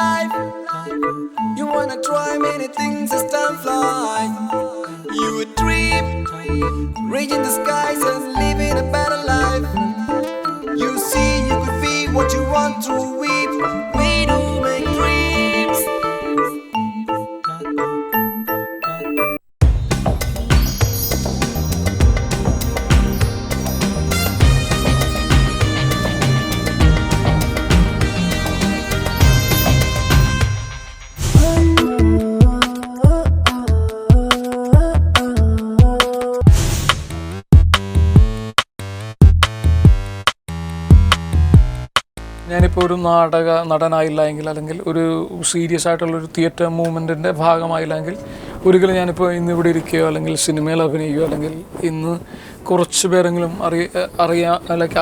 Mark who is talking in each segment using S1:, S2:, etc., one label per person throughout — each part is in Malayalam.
S1: life. You wanna try many things as time flies. You would dream, reaching the skies and living a better life. You see, you could be what you want to weep. We do make dreams.
S2: ഞാനിപ്പോൾ ഒരു നടനായില്ല എങ്കിൽ അല്ലെങ്കിൽ ഒരു സീരിയസ് ആയിട്ടുള്ളൊരു തിയേറ്റർ മൂവ്മെൻറ്റിൻ്റെ ഭാഗമായില്ലെങ്കിൽ ഒരിക്കലും ഞാനിപ്പോൾ ഇന്നിവിടെ ഇരിക്കുകയോ അല്ലെങ്കിൽ സിനിമയിൽ അഭിനയിക്കുകയോ അല്ലെങ്കിൽ ഇന്ന് കുറച്ച് പേരെങ്കിലും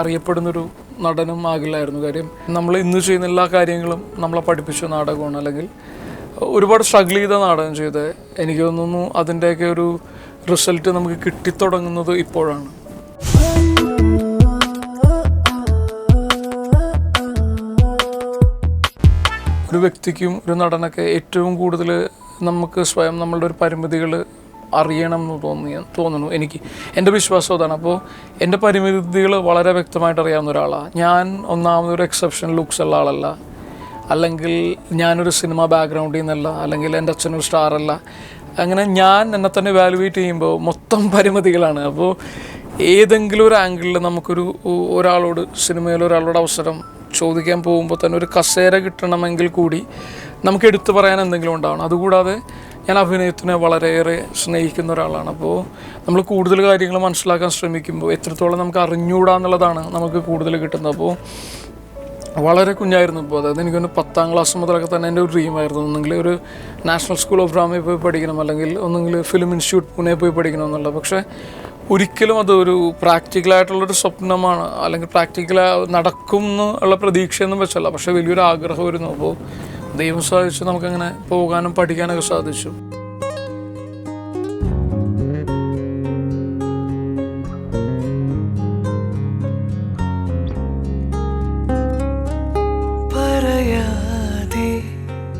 S2: അറിയപ്പെടുന്നൊരു നടനും ആകില്ലായിരുന്നു. കാര്യം നമ്മൾ ഇന്ന് ചെയ്യുന്ന എല്ലാ കാര്യങ്ങളും നമ്മളെ പഠിപ്പിച്ച നാടകമാണ്, അല്ലെങ്കിൽ ഒരുപാട് സ്ട്രഗിൾ ചെയ്ത നാടകം ചെയ്ത് എനിക്ക് തോന്നുന്നു അതിൻ്റെയൊക്കെ ഒരു റിസൾട്ട് നമുക്ക് കിട്ടിത്തുടങ്ങുന്നത് ഇപ്പോഴാണ്. ഒരു വ്യക്തിക്കും ഒരു നടനൊക്കെ ഏറ്റവും കൂടുതൽ നമുക്ക് സ്വയം നമ്മളുടെ ഒരു പരിമിതികൾ അറിയണം എന്ന് തോന്നുന്നു. എനിക്ക് എൻ്റെ വിശ്വാസം അതാണ്. അപ്പോൾ എൻ്റെ പരിമിതികൾ വളരെ വ്യക്തമായിട്ട് അറിയാവുന്ന ഒരാളാണ് ഞാൻ. ഒന്നാമതൊരു എക്സെപ്ഷണൽ ലുക്സ് ഉള്ള ആളല്ല, അല്ലെങ്കിൽ ഞാനൊരു സിനിമ ബാക്ക്ഗ്രൗണ്ടിൽ നിന്നല്ല, അല്ലെങ്കിൽ എൻ്റെ അച്ഛനൊരു സ്റ്റാറല്ല. അങ്ങനെ ഞാൻ എന്നെ തന്നെ വാലുവേറ്റ് ചെയ്യുമ്പോൾ മൊത്തം പരിമിതികളാണ്. അപ്പോൾ ഏതെങ്കിലും ഒരു ആംഗിളിൽ നമുക്കൊരു സിനിമയിൽ ഒരാളോട് അവസരം ചോദിക്കാൻ പോകുമ്പോൾ തന്നെ ഒരു കസേര കിട്ടണമെങ്കിൽ കൂടി നമുക്ക് എടുത്തു പറയാൻ എന്തെങ്കിലും ഉണ്ടാവണം. അതുകൂടാതെ ഞാൻ അഭിനയത്തിനെ വളരെയേറെ സ്നേഹിക്കുന്ന ഒരാളാണ്. അപ്പോൾ നമ്മൾ കൂടുതൽ കാര്യങ്ങൾ മനസ്സിലാക്കാൻ ശ്രമിക്കുമ്പോൾ എത്രത്തോളം നമുക്ക് അറിഞ്ഞുകൂടാന്നുള്ളതാണ് നമുക്ക് കൂടുതൽ കിട്ടുന്നത്. അപ്പോൾ വളരെ കുഞ്ഞായിരുന്നു ഇപ്പോൾ, അതായത് എനിക്കൊന്ന് 10ാം ക്ലാസ് മുതലൊക്കെ തന്നെ എൻ്റെ ഒരു ഡ്രീമായിരുന്നു ഒന്നെങ്കിൽ ഒരു നാഷണൽ സ്കൂൾ ഓഫ് ഡ്രാമയിൽ പോയി പഠിക്കണം, അല്ലെങ്കിൽ ഒന്നെങ്കിൽ ഫിലിം ഇൻസ്റ്റിറ്റ്യൂട്ട് പുനെ പോയി പഠിക്കണം എന്നുള്ളത്. പക്ഷേ ഒരിക്കലും അതൊരു പ്രാക്ടിക്കലായിട്ടുള്ളൊരു സ്വപ്നമാണ്, അല്ലെങ്കിൽ നടക്കും എന്നുള്ള പ്രതീക്ഷയൊന്നും വെച്ചല്ല, പക്ഷേ വലിയൊരു ആഗ്രഹമായിരുന്നു. അപ്പോൾ ദൈവം സാധിച്ചു, നമുക്കങ്ങനെ പോകാനും പഠിക്കാനൊക്കെ സാധിച്ചു.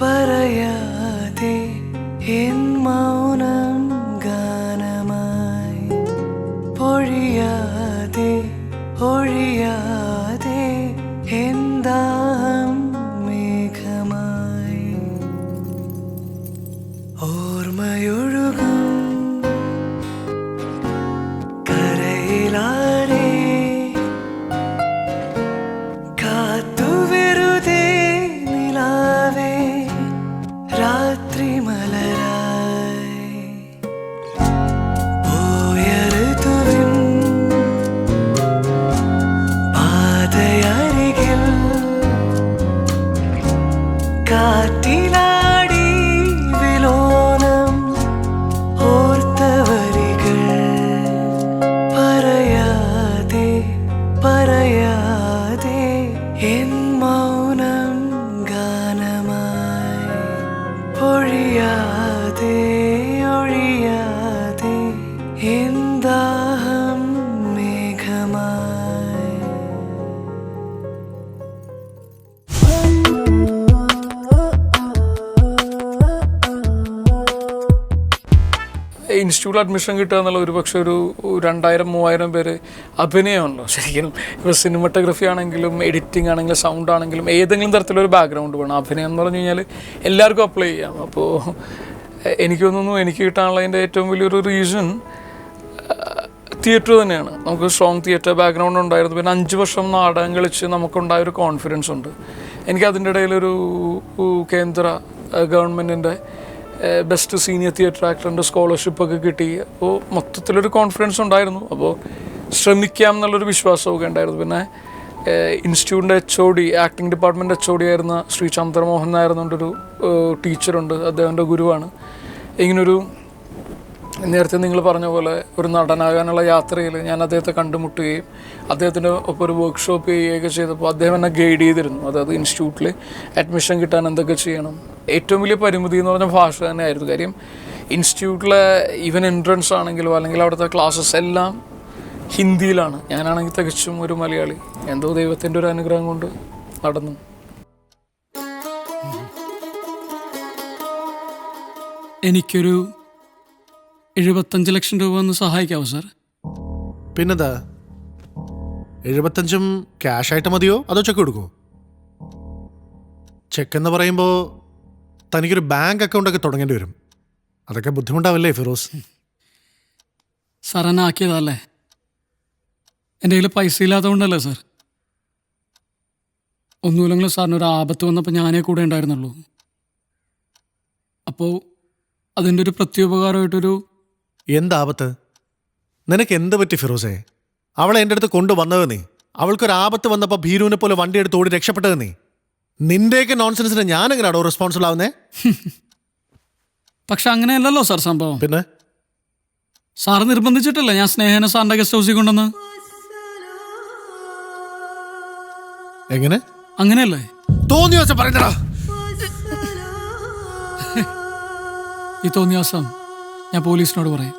S1: പറയാതെ എൻ മൗനം ഗാനമായി പൊഴിയാതെ ഒഴിയാതെ എന്താം മേഘമായി ഓർമ്മയൊഴുകും കരയിലാരേ കാത്തു വെറുതെ നിലാവേ രാത്രി മലരായി പോയറുതുവിൻ പാതയരികിൽ കാറ്റിലാടി വിലോലം ഓർത്ത വരികൾ പറയാതെ പറയാതെ എൻ മൗനം ഗാനമായി പൊഴിയാതെ ഒഴിയാതെ എന്താഹം മേഘമായി.
S2: ഇൻസ്റ്റിറ്റ്യൂട്ടിൽ അഡ്മിഷൻ കിട്ടുക എന്നുള്ള ഒരു പക്ഷേ ഒരു 2000-3000 പേര് അഭിനയമാണല്ലോ ശരിക്കും. ഇപ്പോൾ സിനിമറ്റോഗ്രഫി ആണെങ്കിലും എഡിറ്റിംഗ് ആണെങ്കിലും സൗണ്ട് ആണെങ്കിലും ഏതെങ്കിലും തരത്തിലൊരു ബാക്ക്ഗ്രൗണ്ട് വേണം. അഭിനയം എന്ന് പറഞ്ഞു കഴിഞ്ഞാൽ എല്ലാവർക്കും അപ്ലൈ ചെയ്യാം. അപ്പോൾ എനിക്ക് തോന്നുന്നു എനിക്ക് കിട്ടാനുള്ളതിൻ്റെ ഏറ്റവും വലിയൊരു റീസൺ തിയേറ്റർ തന്നെയാണ്. നമുക്ക് സ്ട്രോങ് തിയേറ്റർ ബാക്ക്ഗ്രൗണ്ട് ഉണ്ടായിരുന്നു. പിന്നെ 5 വർഷം നാടകം കളിച്ച് നമുക്കുണ്ടായൊരു കോൺഫിഡൻസ് ഉണ്ട്. എനിക്ക് അതിൻ്റെ ഇടയിലൊരു കേന്ദ്ര ഗവൺമെൻറ്റിൻ്റെ ബെസ്റ്റ് സീനിയർ തിയേറ്റർ ആക്ടറിൻ്റെ സ്കോളർഷിപ്പൊക്കെ കിട്ടി. അപ്പോൾ മൊത്തത്തിലൊരു കോൺഫിഡൻസ് ഉണ്ടായിരുന്നു. അപ്പോൾ ശ്രമിക്കാം എന്നുള്ളൊരു വിശ്വാസമൊക്കെ ഉണ്ടായിരുന്നു. പിന്നെ ഇൻസ്റ്റിറ്റ്യൂട്ടിൻ്റെ HOD ആക്ടിംഗ് ഡിപ്പാർട്ട്മെൻറ്റ് HOD ആയിരുന്ന ശ്രീ ചന്ദ്രമോഹൻ നായർ എന്നുകൊണ്ടൊരു ടീച്ചറുണ്ട്, അദ്ദേഹത്തിൻ്റെ ഗുരുവാണ്. ഇങ്ങനൊരു നേരത്തെ നിങ്ങൾ പറഞ്ഞ പോലെ ഒരു നടനാകാനുള്ള യാത്രയിൽ ഞാൻ അദ്ദേഹത്തെ കണ്ടുമുട്ടുകയും അദ്ദേഹത്തിൻ്റെ ഒപ്പം ഒരു വർക്ക്ഷോപ്പ് ചെയ്യുകയൊക്കെ ചെയ്തപ്പോൾ അദ്ദേഹം എന്നെ ഗൈഡ് ചെയ്തിരുന്നു. അതായത് ഇൻസ്റ്റിറ്റ്യൂട്ടിൽ അഡ്മിഷൻ കിട്ടാൻ എന്തൊക്കെ ചെയ്യണം. ഏറ്റവും വലിയ പരിമിതി എന്ന് പറഞ്ഞ ഭാഷ തന്നെയായിരുന്നു. കാര്യം ഇൻസ്റ്റിറ്റ്യൂട്ടിലെ ഈവൻ എൻട്രൻസ് ആണെങ്കിലും അല്ലെങ്കിൽ അവിടുത്തെ ക്ലാസ്സസ് എല്ലാം ഹിന്ദിയിലാണ്. ഞാനാണെങ്കിൽ തികച്ചും ഒരു മലയാളി. എന്തോ ദൈവത്തിൻ്റെ ഒരു അനുഗ്രഹം കൊണ്ട് നടന്നു.
S3: എനിക്കൊരു 75 ലക്ഷം രൂപ ഒന്ന് സഹായിക്കാവോ സാർ?
S4: പിന്നെന്താ, 75 ക്യാഷ് ആയിട്ട് മതിയോ അതോ ചെക്ക് കൊടുക്കുമോ? ചെക്ക് എന്ന് പറയുമ്പോൾ തനിക്കൊരു ബാങ്ക് അക്കൗണ്ടൊക്കെ തുടങ്ങേണ്ടി വരും. അതൊക്കെ ബുദ്ധിമുട്ടാവില്ലേ ഫിറോസ്?
S3: സാർ എന്നെ ആക്കിയതല്ലേ? എൻ്റെ കയ്യിൽ പൈസ ഇല്ലാത്തതുകൊണ്ടല്ലേ സാർ? ഒന്നുമില്ലെങ്കിലും സാറിന് ഒരു ആപത്ത് വന്നപ്പോൾ ഞാനേ കൂടെ ഉണ്ടായിരുന്നുള്ളൂ. അപ്പോൾ അതിൻ്റെ ഒരു പ്രത്യുപകാരമായിട്ടൊരു...
S4: എന്താപത്ത്? നിനക്ക് എന്ത് പറ്റി ഫിറോസേ? അവളെ എൻ്റെ അടുത്ത് കൊണ്ടുവന്നത് നീ. അവൾക്കൊരാപത്ത് വന്നപ്പോൾ ഭീരുവിനെ പോലെ വണ്ടി എടുത്ത് ഓടി രക്ഷപ്പെട്ടത് നീ. നിന്റെയൊക്കെ നോൺസെൻസിന് ഞാനെങ്ങനെയാണോ റെസ്പോൺസിബിൾ ആവുന്നേ?
S3: പക്ഷെ അങ്ങനെയല്ലല്ലോ സാർ സംഭവം.
S4: പിന്നെ
S3: സാറ് നിർബന്ധിച്ചിട്ടല്ലേ ഞാൻ സ്നേഹനെ സാറിൻ്റെ ഗസ്റ്റ് ഹൗസിൽ കൊണ്ടുവന്ന്?
S4: എങ്ങനെ?
S3: അങ്ങനെയല്ലേ?
S4: തോന്നിയ ദിവസം പറയുന്നടാ.
S3: ഈ തോന്നിയ ദിവസം ഞാൻ പോലീസിനോട് പറയും.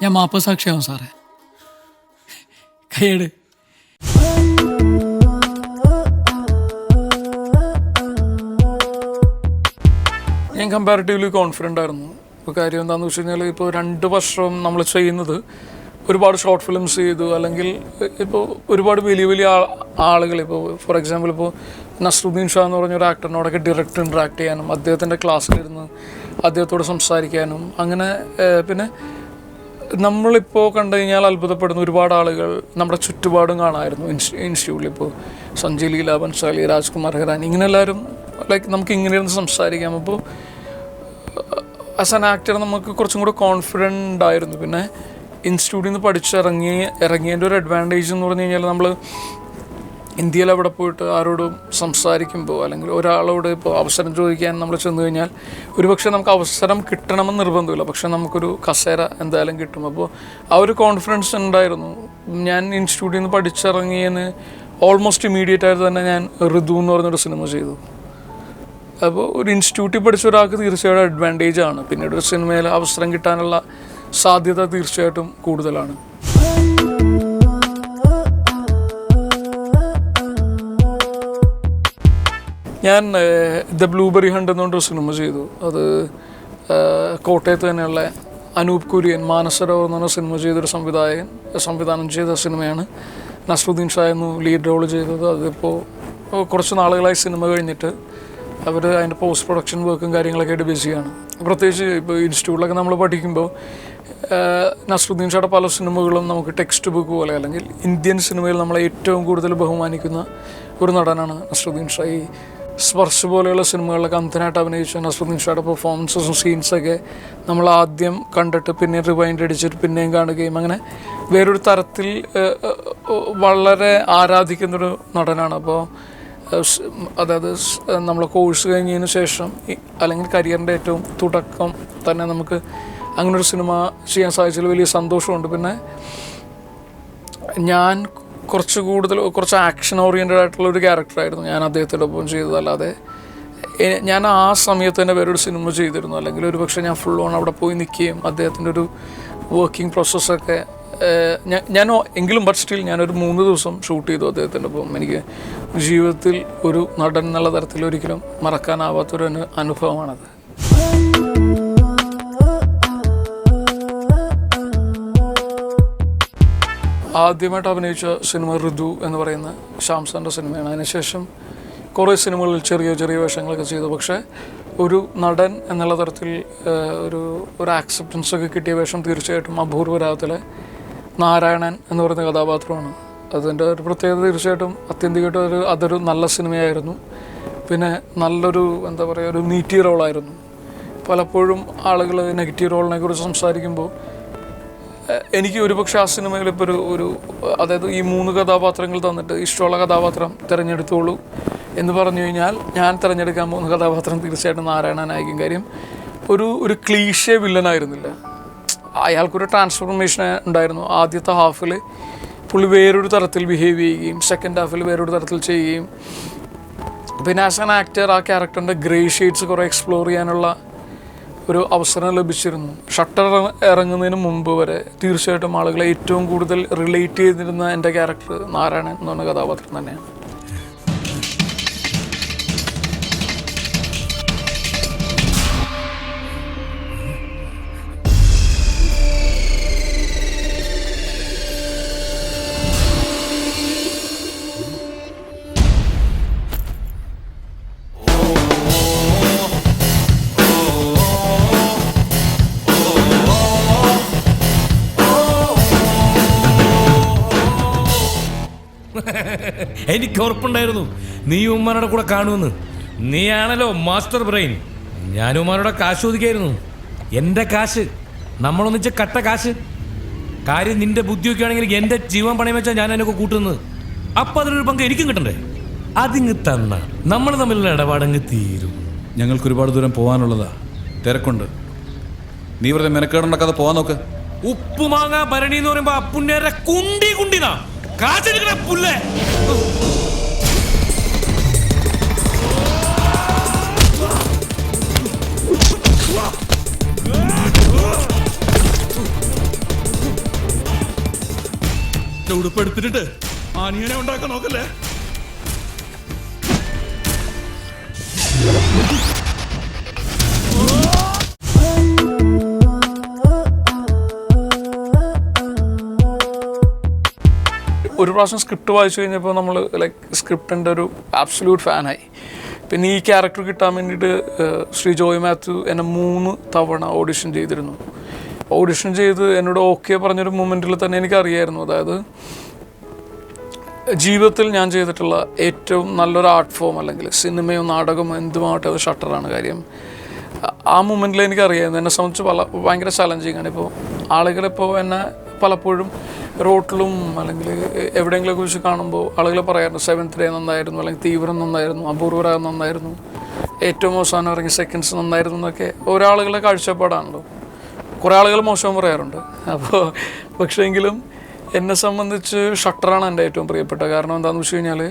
S3: ഞാൻ മാപ്പ് സാക്ഷിയാവും സാറേ. കൈയ്യട്.
S2: ഞാൻ കമ്പാരിറ്റീവ്ലി കോൺഫിഡൻ്റ് ആയിരുന്നു. ഇപ്പോൾ കാര്യം എന്താണെന്ന് വെച്ച് കഴിഞ്ഞാൽ, ഇപ്പോൾ 2 വർഷം നമ്മൾ ചെയ്യുന്നത് ഒരുപാട് ഷോർട്ട് ഫിലിംസ് ചെയ്തു, അല്ലെങ്കിൽ ഇപ്പോൾ ഒരുപാട് വലിയ വലിയ ആളുകൾ, ഇപ്പോൾ ഫോർ എക്സാമ്പിൾ ഇപ്പോൾ നസ്രുദ്ദീൻ ഷാ എന്ന് പറഞ്ഞൊരു ആക്ടറിനോടൊക്കെ ഡയറക്റ്റ് ഇൻട്രാക്ട് ചെയ്യാനും അദ്ദേഹത്തിൻ്റെ ക്ലാസ്സിലിരുന്ന് അദ്ദേഹത്തോട് സംസാരിക്കാനും, അങ്ങനെ പിന്നെ നമ്മളിപ്പോൾ കണ്ടു കഴിഞ്ഞാൽ അത്ഭുതപ്പെടുന്ന ഒരുപാട് ആളുകൾ നമ്മുടെ ചുറ്റുപാടും കാണാമായിരുന്നു ഇൻസ്റ്റിറ്റ്യൂട്ടിൽ. ഇപ്പോൾ സഞ്ജയ് ലീല ബൻസാലി, രാജ്കുമാർ ഹിറാനി, ഇങ്ങനെ എല്ലാവരും ലൈക്ക് നമുക്ക് ഇങ്ങനെ ഇരുന്ന് സംസാരിക്കാം. അപ്പോൾ ആസ് ആൻ ആക്ടർ നമുക്ക് കുറച്ചും കൂടെ കോൺഫിഡൻ്റ് ആയിരുന്നു. പിന്നെ ഇൻസ്റ്റിറ്റ്യൂട്ടിൽ നിന്ന് ഇറങ്ങിയതിൻ്റെ ഒരു അഡ്വാൻറ്റേജ് എന്ന് പറഞ്ഞു കഴിഞ്ഞാൽ, നമ്മൾ ഇന്ത്യയിൽ അവിടെ പോയിട്ട് ആരോടും സംസാരിക്കുമ്പോൾ അല്ലെങ്കിൽ ഒരാളോട് ഇപ്പോൾ അവസരം ചോദിക്കാൻ നമ്മൾ ചെന്ന് കഴിഞ്ഞാൽ ഒരുപക്ഷെ നമുക്ക് അവസരം കിട്ടണമെന്ന് നിർബന്ധമില്ല, പക്ഷെ നമുക്കൊരു കസേര എന്തായാലും കിട്ടും. അപ്പോൾ ആ ഒരു കോൺഫിഡൻസ് ഉണ്ടായിരുന്നു. ഞാൻ ഇൻസ്റ്റിറ്റ്യൂട്ടിൽ നിന്ന് പഠിച്ചിറങ്ങിയതിന് ഓൾമോസ്റ്റ് ഇമ്മീഡിയറ്റ് ആയിട്ട് തന്നെ ഞാൻ ഋതു എന്ന് പറഞ്ഞൊരു സിനിമ ചെയ്തു. അപ്പോൾ ഒരു ഇൻസ്റ്റിറ്റ്യൂട്ടിൽ പഠിച്ച ഒരാൾക്ക് തീർച്ചയായിട്ടും അഡ്വാൻറ്റേജ് ആണ്. പിന്നീട് ഒരു സിനിമയിൽ അവസരം കിട്ടാനുള്ള സാധ്യത തീർച്ചയായിട്ടും കൂടുതലാണ്. ഞാൻ ദ ബ്ലൂബെറി ഹണ്ട് എന്നുകൊണ്ടൊരു സിനിമ ചെയ്തു. അത് കോട്ടയത്ത് തന്നെയുള്ള അനൂപ് കുര്യൻ, മാനസരോവർ എന്ന് പറഞ്ഞ സിനിമ ചെയ്തൊരു സംവിധാനം ചെയ്ത സിനിമയാണ്. നസ്രുദ്ദീൻ ഷാ എന്ന് ലീഡ് റോൾ ചെയ്തത്. അതിപ്പോൾ കുറച്ച് നാളുകളായി സിനിമ കഴിഞ്ഞിട്ട് അവർ അതിൻ്റെ പോസ്റ്റ് പ്രൊഡക്ഷൻ വർക്കും കാര്യങ്ങളൊക്കെ ആയിട്ട് ബിസിയാണ്. പ്രത്യേകിച്ച് ഇപ്പോൾ ഇൻസ്റ്റിറ്റ്യൂട്ടിലൊക്കെ നമ്മൾ പഠിക്കുമ്പോൾ നസ്രുദ്ദീൻ ഷായുടെ പല സിനിമകളും നമുക്ക് ടെക്സ്റ്റ് ബുക്ക് പോലെ, അല്ലെങ്കിൽ ഇന്ത്യൻ സിനിമയിൽ നമ്മളെ ഏറ്റവും കൂടുതൽ ബഹുമാനിക്കുന്ന ഒരു നടനാണ് നസ്രുദ്ദീൻ ഷാ. ഈ സ്പർശ് പോലെയുള്ള സിനിമകളിലൊക്കെ അന്തനായിട്ട് അഭിനയിച്ച നസ്രുദ്ദീൻ ഷായുടെ പെർഫോമൻസസും സീൻസൊക്കെ നമ്മൾ ആദ്യം കണ്ടിട്ട് പിന്നെ റിവൈൻഡ് അടിച്ചിട്ട് പിന്നെയും കാണുകയും അങ്ങനെ വേറൊരു തരത്തിൽ വളരെ ആരാധിക്കുന്നൊരു നടനാണ്. അപ്പോൾ അതായത് നമ്മൾ കോഴ്സ് കഴിഞ്ഞതിന് ശേഷം അല്ലെങ്കിൽ കരിയറിൻ്റെ ഏറ്റവും തുടക്കം തന്നെ നമുക്ക് അങ്ങനൊരു സിനിമ ചെയ്യാൻ സാധിച്ചതിൽ വലിയ സന്തോഷമുണ്ട്. പിന്നെ ഞാൻ കുറച്ച് ആക്ഷൻ ഓറിയൻറ്റഡ് ആയിട്ടുള്ള ഒരു ക്യാരക്ടറായിരുന്നു ഞാൻ അദ്ദേഹത്തിൻ്റെ ഒപ്പം ചെയ്തത്. അല്ലാതെ ഞാൻ ആ സമയത്ത് തന്നെ വേറൊരു സിനിമ ചെയ്തിരുന്നു, അല്ലെങ്കിൽ ഒരു പക്ഷേ ഞാൻ ഫുൾ ഓൺ അവിടെ പോയി നിൽക്കുകയും അദ്ദേഹത്തിൻ്റെ ഒരു വർക്കിംഗ് പ്രോസസ്സൊക്കെ ഞാൻ എങ്കിലും ബട്ട് സ്റ്റിൽ ഞാനൊരു 3 ദിവസം ഷൂട്ട് ചെയ്തു അദ്ദേഹത്തിൻ്റെ ഒപ്പം. എനിക്ക് ജീവിതത്തിൽ ഒരു നടൻ എന്നുള്ള തരത്തിൽ ഒരിക്കലും മറക്കാനാവാത്തൊരു അനുഭവമാണത്. ആദ്യമായിട്ട് അഭിനയിച്ച സിനിമ ഋതു എന്ന് പറയുന്ന ശ്യാംസാറിൻ്റെ സിനിമയാണ്. അതിനുശേഷം കുറേ സിനിമകളിൽ ചെറിയ ചെറിയ വേഷങ്ങളൊക്കെ ചെയ്തു. പക്ഷേ ഒരു നടൻ എന്നുള്ള തരത്തിൽ ഒരു ആക്സെപ്റ്റൻസൊക്കെ കിട്ടിയ വേഷം തീർച്ചയായിട്ടും അപൂർവരാഗത്തിലെ നാരായണൻ എന്ന് പറയുന്ന കഥാപാത്രമാണ്. അതിൻ്റെ ഒരു പ്രത്യേകത തീർച്ചയായിട്ടും ആത്യന്തികമായിട്ട് അതൊരു നല്ല സിനിമയായിരുന്നു. പിന്നെ നല്ലൊരു ഒരു മീറ്റി റോളായിരുന്നു. പലപ്പോഴും ആളുകൾ നെഗറ്റീവ് റോളിനെ കുറിച്ച് സംസാരിക്കുമ്പോൾ എനിക്ക് ഒരുപക്ഷെ ആ സിനിമയിൽ ഇപ്പോൾ അതായത് ഈ 3 കഥാപാത്രങ്ങൾ തന്നിട്ട് ഇഷ്ടമുള്ള കഥാപാത്രം തിരഞ്ഞെടുത്തോളൂ എന്ന് പറഞ്ഞു കഴിഞ്ഞാൽ ഞാൻ തിരഞ്ഞെടുക്കാൻ പോകുന്ന കഥാപാത്രം തീർച്ചയായിട്ടും നാരായണനായിരിക്കും. കാര്യം ഒരു ക്ലീഷേ വില്ലനായിരുന്നില്ല. അയാൾക്കൊരു ട്രാൻസ്ഫോർമേഷൻ ഉണ്ടായിരുന്നു. ആദ്യത്തെ ഹാഫിൽ പുള്ളി വേറൊരു തരത്തിൽ ബിഹേവ് ചെയ്യുകയും സെക്കൻഡ് ഹാഫിൽ വേറൊരു തരത്തിൽ ചെയ്യുകയും പിന്നെ ആസ് ആൻ ആക്ടർ ആ ക്യാരക്ടറിൻ്റെ ഗ്രേ ഷെയ്ഡ്സ് കുറേ എക്സ്പ്ലോർ ചെയ്യാനുള്ള ഒരു അവസരം ലഭിച്ചിരുന്നു. ഷട്ടർ ഇറങ്ങുന്നതിന് മുമ്പ് വരെ തീർച്ചയായിട്ടും ആളുകളെ ഏറ്റവും കൂടുതൽ റിലേറ്റ് ചെയ്തിരുന്ന എൻ്റെ ക്യാരക്ടർ നാരായണൻ എന്ന് പറഞ്ഞ കഥാപാത്രം തന്നെയാണ്.
S5: എനിക്ക് ഉറപ്പുണ്ടായിരുന്നു നീ ഉമ്മാനോടെ കൂടെ കാണുമെന്ന്. നീയാണല്ലോ മാസ്റ്റർ ബ്രെയിൻ. ഞാൻ ഉമ്മാനോടെ കാശ് ചോദിക്കായിരുന്നു. എൻ്റെ കാശ്, നമ്മളൊന്നിച്ച് കട്ട കാശ്. കാര്യം നിന്റെ ബുദ്ധിയൊക്കെ ആണെങ്കിൽ എൻ്റെ ജീവൻ പണയം വെച്ചാൽ ഞാൻ അതിനൊക്കെ കൂട്ടുന്നത്. അപ്പം അതിനൊരു പങ്ക് എനിക്കും കിട്ടണ്ടേ? അതിങ്ങ് തന്ന നമ്മൾ തമ്മിലുള്ള ഇടപാടങ്ങ് തീരും.
S6: ഞങ്ങൾക്ക് ഒരുപാട് ദൂരം പോകാനുള്ളതാ, തിരക്കുണ്ട്. നീ വെറുതെ മെനക്കേടുണ്ടാക്കാതെ പോകാൻ നോക്ക്.
S5: ഉപ്പുമാങ്ങ ഭരണി എന്ന് പറയുമ്പോ അപ്പുണ്ണേരെ കുണ്ടി കുണ്ടിനാ കാശെടുക്കണ പുല്ലേ.
S6: ഉടുപ്പ് എടുത്തിട്ട് ആനിയനെ ഉണ്ടാക്കാൻ നോക്കല്ലേ.
S2: ഒരു പ്രാവശ്യം സ്ക്രിപ്റ്റ് വായിച്ചു കഴിഞ്ഞപ്പോൾ നമ്മൾ ലൈക്ക് സ്ക്രിപ്റ്റിൻ്റെ ഒരു ആബ്സല്യൂട്ട് ഫാനായി. പിന്നെ ഈ ക്യാരക്ടർ കിട്ടാൻ വേണ്ടിയിട്ട് ശ്രീ ജോയ് മാത്യു എന്നെ 3 തവണ ഓഡിഷൻ ചെയ്തിരുന്നു. ഓഡിഷൻ ചെയ്ത് എന്നോട് ഓക്കെ പറഞ്ഞൊരു മൊമെൻറ്റിൽ തന്നെ എനിക്കറിയായിരുന്നു, അതായത് ജീവിതത്തിൽ ഞാൻ ചെയ്തിട്ടുള്ള ഏറ്റവും നല്ലൊരു ആർട്ട് ഫോം അല്ലെങ്കിൽ സിനിമയോ നാടകമോ എന്തുമാകട്ടെ അത് ഷട്ടറാണ്. കാര്യം ആ മൊമെൻറ്റിൽ എനിക്കറിയായിരുന്നു എന്നെ സംബന്ധിച്ച് ഭയങ്കര ചലഞ്ചിങ് ആണ്. ഇപ്പോൾ ആളുകളിപ്പോൾ എന്നെ പലപ്പോഴും റോട്ടിലും അല്ലെങ്കിൽ എവിടെയെങ്കിലുമൊക്കെ വെച്ച് കാണുമ്പോൾ ആളുകൾ പറയാറുണ്ട് 7th ഡേ നന്നായിരുന്നു, അല്ലെങ്കിൽ തീവ്രം നന്നായിരുന്നു, അപൂർവരാഗം നന്നായിരുന്നു, ഏറ്റവും അവസാനം ഇറങ്ങിയ സെക്കൻഡ്സ് നന്നായിരുന്നു എന്നൊക്കെ ഒരാളുകളുടെ കാഴ്ചപ്പാടാണല്ലോ. കുറേ ആളുകൾ മോശം പറയാറുണ്ട്. അപ്പോൾ പക്ഷേങ്കിലും എന്നെ സംബന്ധിച്ച് ഷട്ടറാണ് എൻ്റെ ഏറ്റവും പ്രിയപ്പെട്ട. കാരണം എന്താണെന്ന് വെച്ച് കഴിഞ്ഞാൽ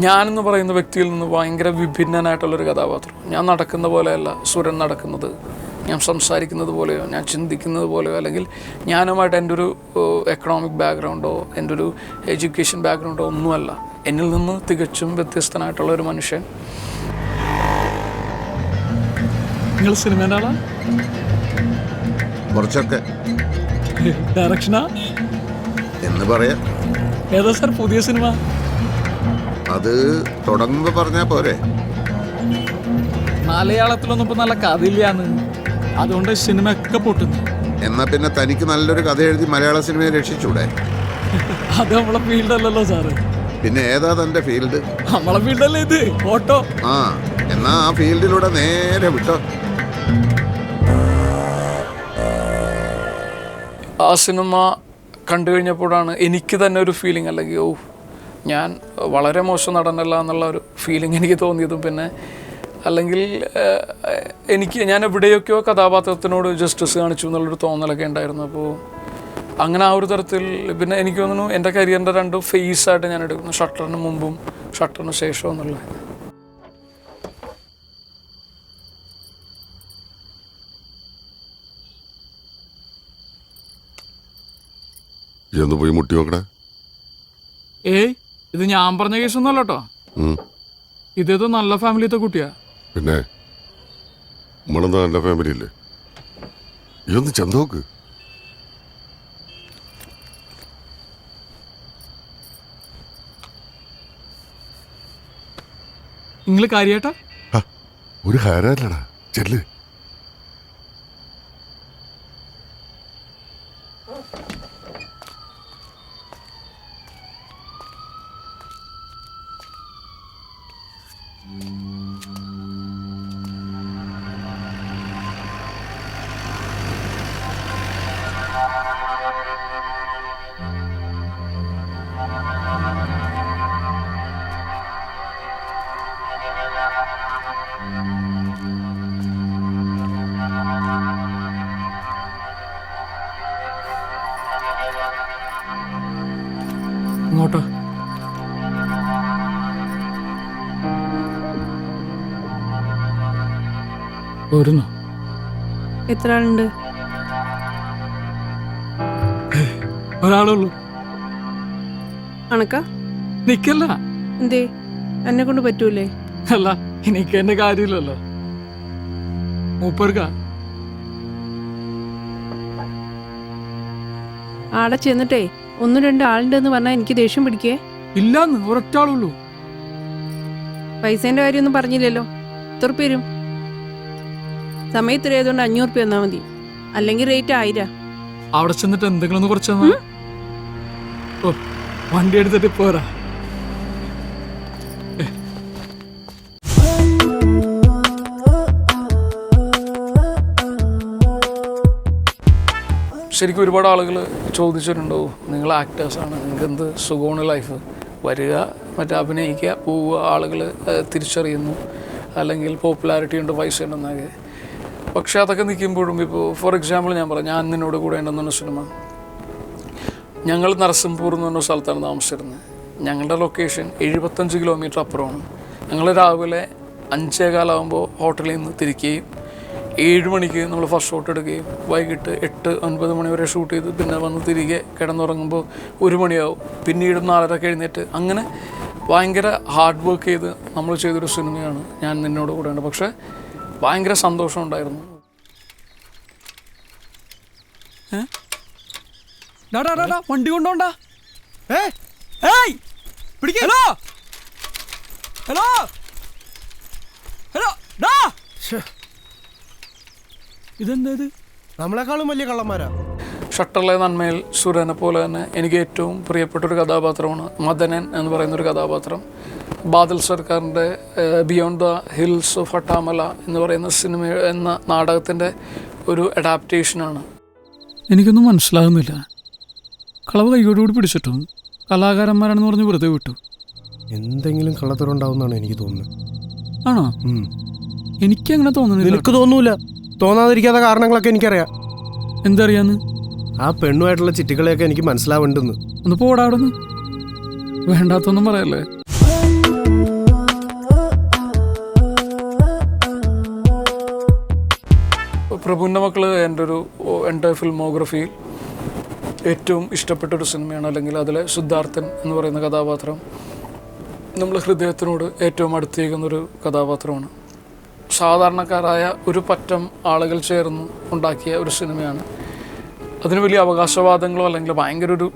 S2: ഞാനെന്ന് പറയുന്ന വ്യക്തിയിൽ നിന്ന് ഭയങ്കര വിഭിന്നനായിട്ടുള്ളൊരു കഥാപാത്രം. ഞാൻ നടക്കുന്ന പോലെയല്ല സുരൻ നടക്കുന്നത്, ഞാൻ സംസാരിക്കുന്നത് പോലെയോ ഞാൻ ചിന്തിക്കുന്നത് പോലെയോ അല്ലെങ്കിൽ ഞാനുമായിട്ട് എൻ്റെ ഒരു എക്കണോമിക് ബാക്ക്ഗ്രൗണ്ടോ എൻ്റെ ഒരു എഡ്യൂക്കേഷൻ ബാക്ക്ഗ്രൗണ്ടോ ഒന്നുമല്ല. എന്നിൽ നിന്ന് തികച്ചും വ്യത്യസ്തനായിട്ടുള്ളൊരു മനുഷ്യൻ.
S3: നിങ്ങൾ സിനിമേൻ്റെ ആളാ?
S7: കുറച്ചൊക്കെ
S3: ഡയറക്ഷനാ
S7: എന്ന് പറയാം.
S3: ഏതാ സാർ പുതിയ സിനിമ?
S7: അത് തുടങ്ങുമ്പോ പറഞ്ഞാ പോരെ.
S3: മലയാളത്തിലൊന്നും ഇപ്പൊ നല്ല കഥയില്ലാന്ന്, അതുകൊണ്ട് സിനിമ ഒക്കെ പൊട്ടുന്നു.
S7: എന്നാ പിന്നെ തനിക്ക് നല്ലൊരു കഥ എഴുതി മലയാള സിനിമയെ രക്ഷിച്ചൂടെ?
S3: അത് നമ്മളെ ഫീൽഡല്ലല്ലോ സാറ്.
S7: പിന്നെ ഏതാ തന്റെ ഫീൽഡ്?
S3: നമ്മളെ ഫീൽഡല്ലേ ഇത്, ഓട്ടോ.
S7: ആ എന്നാ ആ ഫീൽഡിലൂടെ നേരെ വിട്ടോ.
S2: ആ സിനിമ കണ്ടു കഴിഞ്ഞപ്പോഴാണ് എനിക്ക് തന്നെ ഒരു ഫീലിംഗ്, അല്ലെങ്കിൽ ഞാൻ വളരെ മോശം നടനല്ല എന്നുള്ള ഒരു ഫീലിംഗ് എനിക്ക് തോന്നിയതും. പിന്നെ അല്ലെങ്കിൽ ഞാൻ എവിടെയൊക്കെയോ കഥാപാത്രത്തിനോട് ജസ്റ്റിസ് കാണിച്ചു എന്നുള്ളൊരു തോന്നലൊക്കെ ഉണ്ടായിരുന്നു. അപ്പോൾ അങ്ങനെ ആ ഒരു തരത്തിൽ പിന്നെ എനിക്ക് തോന്നുന്നു എൻ്റെ കരിയറിൻ്റെ 2 ഫേസായിട്ട് ഞാൻ എടുക്കുന്നു, ഷട്ടറിന് മുമ്പും ഷട്ടറിന് ശേഷവും എന്നുള്ളത്.
S8: എന്ന് പോയി മുട്ടി നോക്കണേ.
S3: ഏയ് ഇത് ഞാൻ പറഞ്ഞ കേസൊന്നുമല്ല കേട്ടോ. ഇതേതോ നല്ല ഫാമിലിത്തെ കുട്ടിയാ.
S8: പിന്നെ നമ്മളെന്താ എൻ്റെ ഫാമിലി അല്ലേ? ഇതൊന്ന് ചെന്നോക്ക്.
S3: നിങ്ങൾ കാര്യായിട്ടാ?
S8: ഒരു ഹാരല്ലടാ, ചെല്ല്.
S3: ഇങ്ങോട്ടോ. പോരുന്നോ?
S9: എത്ര ആളുണ്ട്?
S3: ഒരാളുള്ളൂ.
S9: കണക്കാ?
S3: നിക്കല്ല.
S9: എന്തേ, എന്നെ കൊണ്ട് പറ്റൂലേ?
S3: അല്ല, എനിക്ക് എന്റെ കാര്യമില്ലല്ലോ. മൂപ്പർക്ക
S9: ആടെ ചെന്നിട്ടേ 1-2 ആളുണ്ടെന്ന് പറഞ്ഞാൽ എനിക്ക് ദേഷ്യം പിടിക്കേ.
S3: ഇല്ലാന്ന്, ഒരൊറ്റാളുള്ളൂ.
S9: പൈസേന്റെ കാര്യമൊന്നും പറഞ്ഞില്ലല്ലോ. എത്ര വരും? സമയത്ത് ആയതുകൊണ്ട് 500 രൂപ തന്നാ മതി, അല്ലെങ്കിൽ റേറ്റ് 1000.
S3: അവിടെ ചെന്നിട്ട് എന്തെങ്കിലും ഒന്ന് കുറച്ച് വണ്ടി എടുത്തിട്ട് പോരാ.
S2: ശരിക്കും ഒരുപാട് ആളുകൾ ചോദിച്ചിട്ടുണ്ടോ, നിങ്ങൾ ആക്ടേഴ്സാണ്, നിങ്ങൾക്ക് എന്ത് സുഖമാണ് ലൈഫ്, വരിക മറ്റേ അഭിനയിക്കുക പോവുക, ആളുകൾ തിരിച്ചറിയുന്നു, അല്ലെങ്കിൽ പോപ്പുലാരിറ്റി ഉണ്ട്, പൈസ ഉണ്ടെന്നൊക്കെ. പക്ഷേ അതൊക്കെ നിൽക്കുമ്പോഴും ഇപ്പോൾ ഫോർ എക്സാമ്പിൾ ഞാൻ പറയാം, ഞാൻ നിന്നോട് കൂടെ ഉണ്ടെന്ന സിനിമ, ഞങ്ങൾ നരസിംഹപൂർ എന്ന് പറഞ്ഞ സ്ഥലത്താണ് താമസിച്ചിരുന്നത്. ഞങ്ങളുടെ ലൊക്കേഷൻ 75 കിലോമീറ്റർ അപ്പുറമാണ്. ഞങ്ങൾ രാവിലെ 5:15 ഹോട്ടലിൽ നിന്ന് തിരിക്കുകയും 7 മണിക്ക് നമ്മൾ ഫസ്റ്റ് ഷോട്ട് എടുക്കുകയും വൈകിട്ട് 8-9 മണി വരെ ഷൂട്ട് ചെയ്ത് പിന്നെ വന്ന് തിരികെ കിടന്നുറങ്ങുമ്പോൾ 1 മണിയാവും. പിന്നീട് 4:30 എഴുന്നേറ്റ് അങ്ങനെ ഭയങ്കര ഹാർഡ് വർക്ക് ചെയ്ത് നമ്മൾ ചെയ്തൊരു സിനിമയാണ് ഞാൻ നിന്നോട് കൂടെയുണ്ട്. പക്ഷേ ഭയങ്കര സന്തോഷം ഉണ്ടായിരുന്നു.
S3: വണ്ടി കൊണ്ടോണ്ടാ. ഹലോ ഹലോ ഹലോ, ഇതെന്താ ഇത്?
S4: നമ്മളെക്കാളും വലിയ കള്ളന്മാരാ.
S2: ഷട്ടറിലെ നന്മയിൽ സുരനെ പോലെ തന്നെ എനിക്ക് ഏറ്റവും പ്രിയപ്പെട്ടൊരു കഥാപാത്രമാണ് മദനൻ എന്ന് പറയുന്നൊരു കഥാപാത്രം. ബാദൽ സർക്കാരിൻ്റെ beyond the hills of Hattamala എന്ന് പറയുന്ന സിനിമ എന്ന നാടകത്തിൻ്റെ ഒരു അഡാപ്റ്റേഷനാണ്.
S3: എനിക്കൊന്നും മനസ്സിലാകുന്നില്ല. കളവ് കൈയോടുകൂടി പിടിച്ചിട്ടും കലാകാരന്മാരാണെന്ന് പറഞ്ഞ് വെറുതെ വിട്ടു.
S4: എന്തെങ്കിലും കള്ളത്തരമുണ്ടാവുന്നാണ് എനിക്ക് തോന്നുന്നത്.
S3: ആണോ? എനിക്കങ്ങനെ തോന്നുന്നില്ല.
S4: എനിക്ക് തോന്നൂല. തോന്നാതിരിക്കാത്ത കാരണങ്ങളൊക്കെ എനിക്കറിയാം.
S3: എന്തറിയാന്ന്?
S4: ആ പെണ്ണുമായിട്ടുള്ള ചിറ്റികളെയൊക്കെ എനിക്ക് മനസ്സിലാവുന്നുണ്ടെന്ന്.
S3: ഒന്ന് പോടാവിടുന്ന്. വേണ്ടാത്തൊന്നും പറയല്ലേ.
S2: പ്രഭുവിൻ്റെ മക്കൾ എൻ്റെ ഫിൽമോഗ്രഫിയിൽ ഏറ്റവും ഇഷ്ടപ്പെട്ടൊരു സിനിമയാണ്. അല്ലെങ്കിൽ അതിലെ സിദ്ധാർത്ഥൻ എന്ന് പറയുന്ന കഥാപാത്രം നമ്മൾ ഹൃദയത്തിനോട് ഏറ്റവും അടുത്തേക്കുന്നൊരു കഥാപാത്രമാണ്. സാധാരണക്കാരായ ഒരു പറ്റം ആളുകൾ ചേർന്ന് ഉണ്ടാക്കിയ ഒരു സിനിമയാണ്. അതിന് വലിയ അവകാശവാദങ്ങളോ അല്ലെങ്കിൽ ഭയങ്കര ഒരു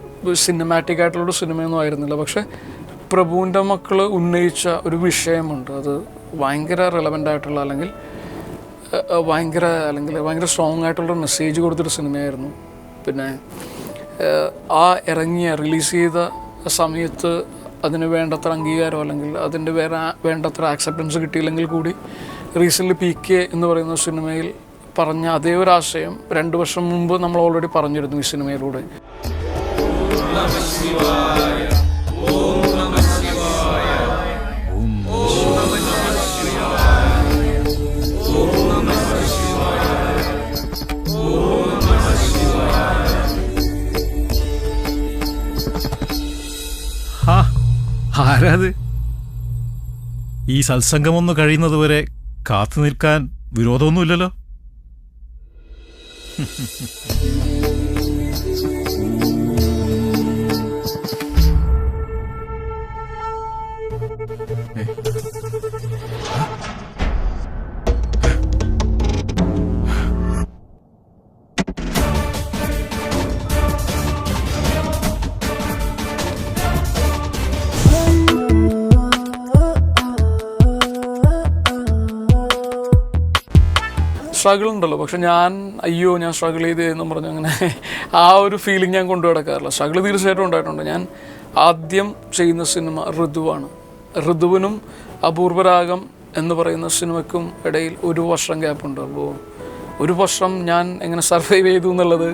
S2: സിനിമാറ്റിക് ആയിട്ടുള്ളൊരു സിനിമയൊന്നും ആയിരുന്നില്ല. പക്ഷേ പ്രഭുവിൻ്റെ മക്കൾ ഉന്നയിച്ച ഒരു വിഷയമുണ്ട്. അത് ഭയങ്കര റെലവൻ്റ് ആയിട്ടുള്ള അല്ലെങ്കിൽ ഭയങ്കര സ്ട്രോങ് ആയിട്ടുള്ള മെസ്സേജ് കൊടുത്തൊരു സിനിമയായിരുന്നു. പിന്നെ റിലീസ് ചെയ്ത സമയത്ത് അതിന് വേണ്ടത്ര അംഗീകാരം അല്ലെങ്കിൽ അതിൻ്റെ വേണ്ടത്ര ആക്സെപ്റ്റൻസ് കിട്ടിയില്ലെങ്കിൽ കൂടി റീസെൻ്റ്ലി PK എന്ന് പറയുന്ന സിനിമയിൽ പറഞ്ഞ അതേ ഒരു ആശയം 2 വർഷം മുമ്പ് നമ്മൾ ഓൾറെഡി പറഞ്ഞിരുന്നു ഈ സിനിമയിലൂടെ.
S6: ആരാത്? ഈ സത്സംഗമൊന്ന് കഴിയുന്നത് വരെ കാത്തു നിൽക്കാൻ വിരോധമൊന്നുമില്ലല്ലോ.
S2: സ്ട്രഗിൾ ഉണ്ടല്ലോ. പക്ഷെ ഞാൻ സ്ട്രഗിൾ ചെയ്തെന്നും പറഞ്ഞ് അങ്ങനെ ആ ഒരു ഫീലിംഗ് ഞാൻ കൊണ്ടു നടക്കാറില്ല. സ്ട്രഗിൾ തീർച്ചയായിട്ടും ഉണ്ടായിട്ടുണ്ട്. ഞാൻ ആദ്യം ചെയ്യുന്ന സിനിമ ഋതുവാണ്. ഋതുവിനും അപൂർവരാഗം എന്ന് പറയുന്ന സിനിമയ്ക്കും ഇടയിൽ 1 വർഷം ഗ്യാപ്പുണ്ട്. അപ്പോൾ 1 വർഷം ഞാൻ എങ്ങനെ സർവൈവ് ചെയ്തു എന്നുള്ളത്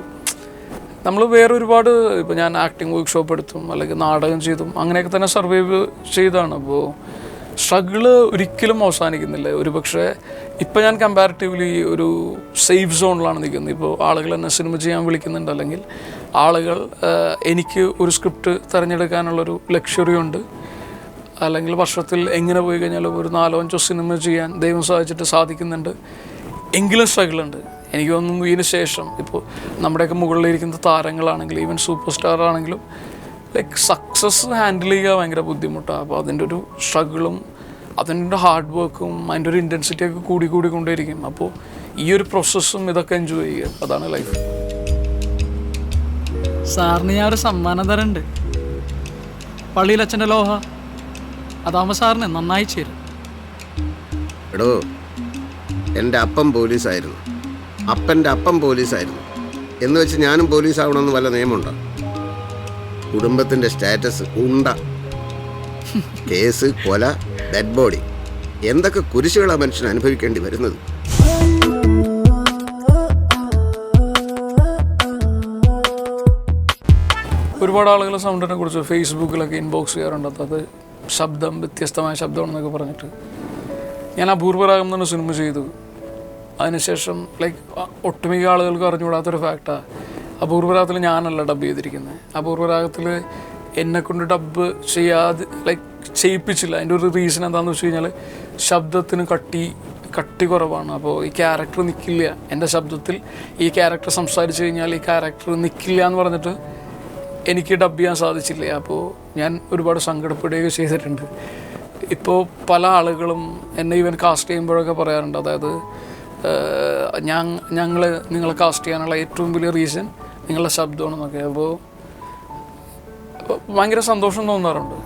S2: നമ്മൾ വേറെ ഒരുപാട് ഇപ്പോൾ ഞാൻ ആക്ടിങ് വർക്ക്ഷോപ്പ് എടുത്തും അല്ലെങ്കിൽ നാടകം ചെയ്തും അങ്ങനെയൊക്കെ തന്നെ സർവൈവ് ചെയ്താണ്. അപ്പോൾ സ്ട്രഗിള് ഒരിക്കലും അവസാനിക്കുന്നില്ല. ഒരു പക്ഷേ ഇപ്പം ഞാൻ കമ്പാരിറ്റീവ്ലി ഒരു സേഫ് സോണിലാണ് നിൽക്കുന്നത്. ഇപ്പോൾ ആളുകൾ എന്നെ സിനിമ ചെയ്യാൻ വിളിക്കുന്നുണ്ട്, അല്ലെങ്കിൽ ആളുകൾ എനിക്ക് ഒരു സ്ക്രിപ്റ്റ് തിരഞ്ഞെടുക്കാനുള്ളൊരു ലക്ഷറി ഉണ്ട്, അല്ലെങ്കിൽ വർഷത്തിൽ എങ്ങനെ പോയി കഴിഞ്ഞാലും ഒരു 4-5 സിനിമ ചെയ്യാൻ ദൈവം സഹായിച്ചിട്ട് സാധിക്കുന്നുണ്ട്. എങ്കിലും സ്ട്രഗിളുണ്ട്. എനിക്ക് തോന്നുന്നു ഇതിന് ശേഷം ഇപ്പോൾ നമ്മുടെയൊക്കെ മുകളിലിരിക്കുന്ന താരങ്ങളാണെങ്കിലും ഈവൻ സൂപ്പർ സ്റ്റാർ ആണെങ്കിലും സക്സസ് ഹാൻഡിൽ ചെയ്യുക ഭയങ്കര ബുദ്ധിമുട്ടാണ്. അപ്പോൾ അതിൻ്റെ ഒരു സ്ട്രഗിളും അതിൻ്റെ ഹാർഡ് വർക്കും അതിൻ്റെ ഒരു ഇൻറ്റൻസിറ്റിയൊക്കെ കൂടിക്കൊണ്ടേയിരിക്കും. അപ്പോൾ ഈ ഒരു പ്രോസസ്സും ഇതൊക്കെ എൻജോയ് ചെയ്യുക, അതാണ് ലൈഫ്.
S3: സാറിന് ഞാൻ ഒരു സമ്മാനം തരണ്ട്. പള്ളിയിൽ അച്ഛൻ്റെ ലോഹ. അതാകുമ്പോൾ സാറിന് നന്നായി ചേരും.
S7: എടോ, എൻ്റെ അപ്പം പോലീസായിരുന്നു, അപ്പൻ്റെ അപ്പം പോലീസായിരുന്നു എന്ന് വെച്ച് ഞാനും പോലീസാവണമെന്ന് വല്ല നിയമമുണ്ടോ? കുടുംബത്തിന്റെ സ്റ്റാറ്റസ് ഉണ്ട. കേസ്, കൊല, ഡെഡ് ബോഡി, എന്തൊക്കെ കുരിശുകളാ മനുഷ്യൻ അനുഭവിക്കേണ്ടി വരുന്നത്.
S2: ഒരുപാട് ആളുകൾ സൗണ്ടിനെ കുറിച്ച് ഫേസ്ബുക്കിലൊക്കെ ഇൻബോക്സ് ചെയ്യാറുണ്ട്. അത് ശബ്ദം, വ്യത്യസ്തമായ ശബ്ദമാണെന്നൊക്കെ പറഞ്ഞിട്ട്. ഞാൻ അപൂർവരാഗം തന്നെ സിനിമ ചെയ്തു. അതിനുശേഷം ഒട്ടുമിക്ക ആളുകൾക്ക് അറിഞ്ഞുകൂടാത്തൊരു ഫാക്റ്റാണ്, അപൂർവരാഗത്തിൽ ഞാനല്ല ഡബ് ചെയ്തിരിക്കുന്നത്. അപൂർവരാഗത്തിൽ എന്നെക്കൊണ്ട് ഡബ് ചെയ്യിപ്പിച്ചില്ല. അതിൻ്റെ ഒരു റീസൺ എന്താണെന്ന് വെച്ച് കഴിഞ്ഞാൽ ശബ്ദത്തിന് കട്ടി കുറവാണ്. അപ്പോൾ ഈ ക്യാരക്ടർ നിൽക്കില്ല, എൻ്റെ ശബ്ദത്തിൽ ഈ ക്യാരക്ടർ സംസാരിച്ച് കഴിഞ്ഞാൽ ഈ ക്യാരക്ടർ നിൽക്കില്ല എന്ന് പറഞ്ഞിട്ട് എനിക്ക് ഡബ് ചെയ്യാൻ സാധിച്ചില്ല. അപ്പോൾ ഞാൻ ഒരുപാട് സങ്കടപ്പെടുകയൊക്കെ ചെയ്തിട്ടുണ്ട്. ഇപ്പോൾ പല ആളുകളും എന്നെ ഈവൻ കാസ്റ്റ് ചെയ്യുമ്പോഴൊക്കെ പറയാറുണ്ട്, അതായത് നിങ്ങളെ കാസ്റ്റ് ചെയ്യാനുള്ള ഏറ്റവും വലിയ റീസൺ നിങ്ങളുടെ ശബ്ദമാണെന്നൊക്കെ. അപ്പോൾ ഭയങ്കര സന്തോഷം തോന്നാറുണ്ട്.